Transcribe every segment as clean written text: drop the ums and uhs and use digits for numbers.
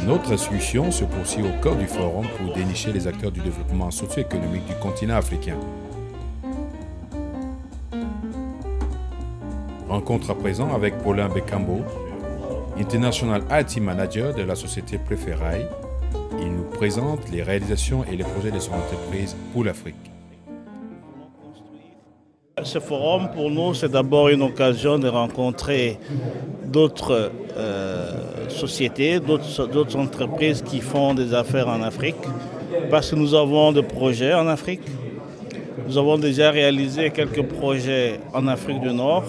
Notre discussion se poursuit au cœur du forum pour dénicher les acteurs du développement socio-économique du continent africain. Rencontre à présent avec Paulin Bekambo, International IT Manager de la société Préferail. Il nous présente les réalisations et les projets de son entreprise pour l'Afrique. Ce forum, pour nous, c'est d'abord une occasion de rencontrer d'autres sociétés, d'autres entreprises qui font des affaires en Afrique, parce que nous avons des projets en Afrique. Nous avons déjà réalisé quelques projets en Afrique du Nord,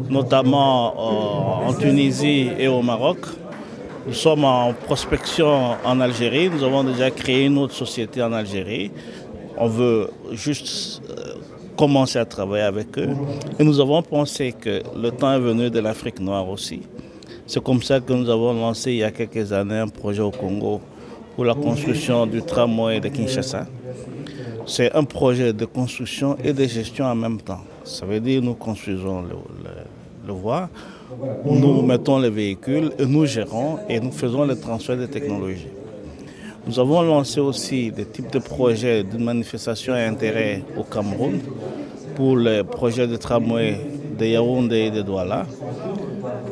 notamment en Tunisie et au Maroc. Nous sommes en prospection en Algérie. Nous avons déjà créé une autre société en Algérie. On veut juste commencer à travailler avec eux. Et nous avons pensé que le temps est venu de l'Afrique noire aussi. C'est comme ça que nous avons lancé il y a quelques années un projet au Congo pour la construction du tramway de Kinshasa. C'est un projet de construction et de gestion en même temps. Ça veut dire que nous construisons le voie, nous mettons les véhicules, et nous gérons et nous faisons le transfert de technologies. Nous avons lancé aussi des types de projets de manifestation et intérêt au Cameroun pour le projet de tramway de Yaoundé et de Douala,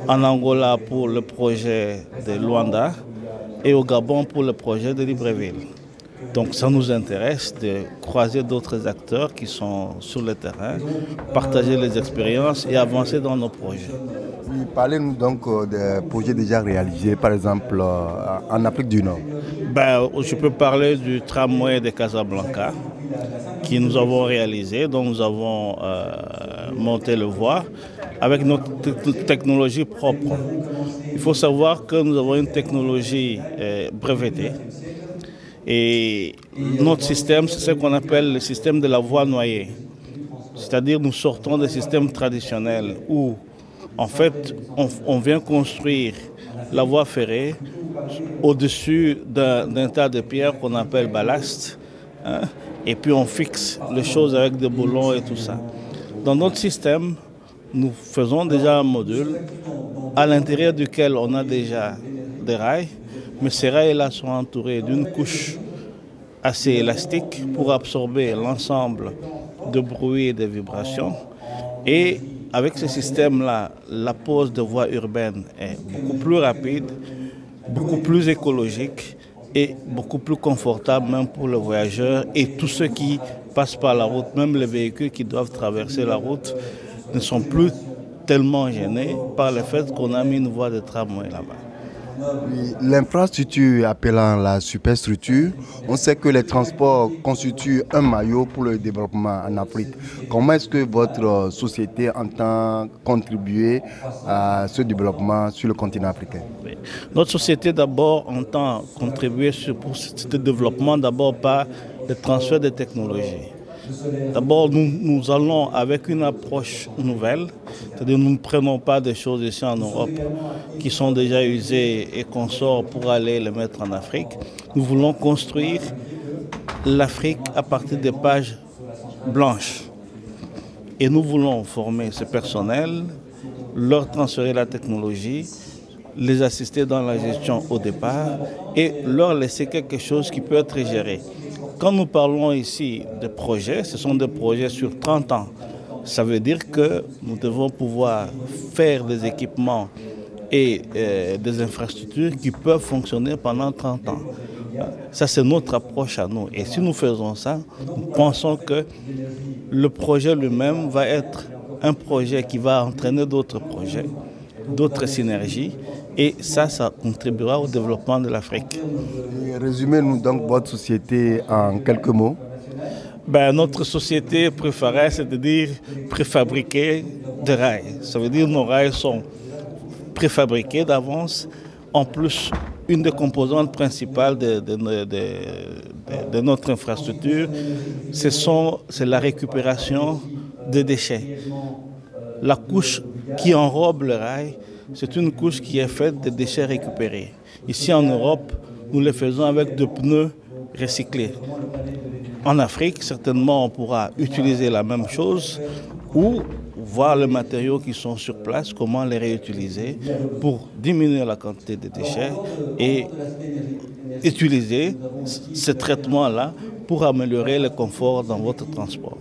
en Angola pour le projet de Luanda et au Gabon pour le projet de Libreville. Donc ça nous intéresse de croiser d'autres acteurs qui sont sur le terrain, partager les expériences et avancer dans nos projets. Parlez-nous donc des projets déjà réalisés, par exemple en Afrique du Nord. Je peux parler du tramway de Casablanca que nous avons réalisé, dont nous avons monté le voie avec notre technologie propre. Il faut savoir que nous avons une technologie brevetée. Et notre système, c'est ce qu'on appelle le système de la voie noyée. C'est-à-dire nous sortons des systèmes traditionnels où, en fait, on vient construire la voie ferrée au-dessus d'un tas de pierres qu'on appelle ballast, hein, et puis on fixe les choses avec des boulons et tout ça. Dans notre système, nous faisons déjà un module à l'intérieur duquel on a déjà des rails, mais ces rails-là sont entourés d'une couche assez élastique pour absorber l'ensemble de bruit et de vibrations. Et avec ce système-là, la pose de voies urbaines est beaucoup plus rapide, beaucoup plus écologique et beaucoup plus confortable même pour le voyageur et tous ceux qui passent par la route, même les véhicules qui doivent traverser la route, ne sont plus tellement gênés par le fait qu'on a mis une voie de tramway là-bas. L'infrastructure appelant la superstructure, on sait que les transports constituent un maillot pour le développement en Afrique. Comment est-ce que votre société entend contribuer à ce développement sur le continent africain? Notre société d'abord entend contribuer pour ce développement d'abord par le transfert de technologies. D'abord, nous allons avec une approche nouvelle, c'est-à-dire nous ne prenons pas des choses ici en Europe qui sont déjà usées et qu'on sort pour aller les mettre en Afrique. Nous voulons construire l'Afrique à partir des pages blanches. Et nous voulons former ce personnel, leur transférer la technologie, les assister dans la gestion au départ et leur laisser quelque chose qui peut être géré. Quand nous parlons ici de projets, ce sont des projets sur 30 ans. Ça veut dire que nous devons pouvoir faire des équipements et des infrastructures qui peuvent fonctionner pendant 30 ans. Ça, c'est notre approche à nous. Et si nous faisons ça, nous pensons que le projet lui-même va être un projet qui va entraîner d'autres projets, d'autres synergies. Et ça contribuera au développement de l'Afrique. Résumez-nous donc votre société en quelques mots. Notre société Préferail, c'est-à-dire préfabriquer des rails. Ça veut dire que nos rails sont préfabriqués d'avance. En plus, une des composantes principales de notre infrastructure, c'est la récupération des déchets. La couche qui enrobe le rail, c'est une couche qui est faite de déchets récupérés. Ici en Europe, nous le faisons avec des pneus recyclés. En Afrique, certainement, on pourra utiliser la même chose ou voir les matériaux qui sont sur place, comment les réutiliser pour diminuer la quantité de déchets et utiliser ces traitements-là pour améliorer le confort dans votre transport.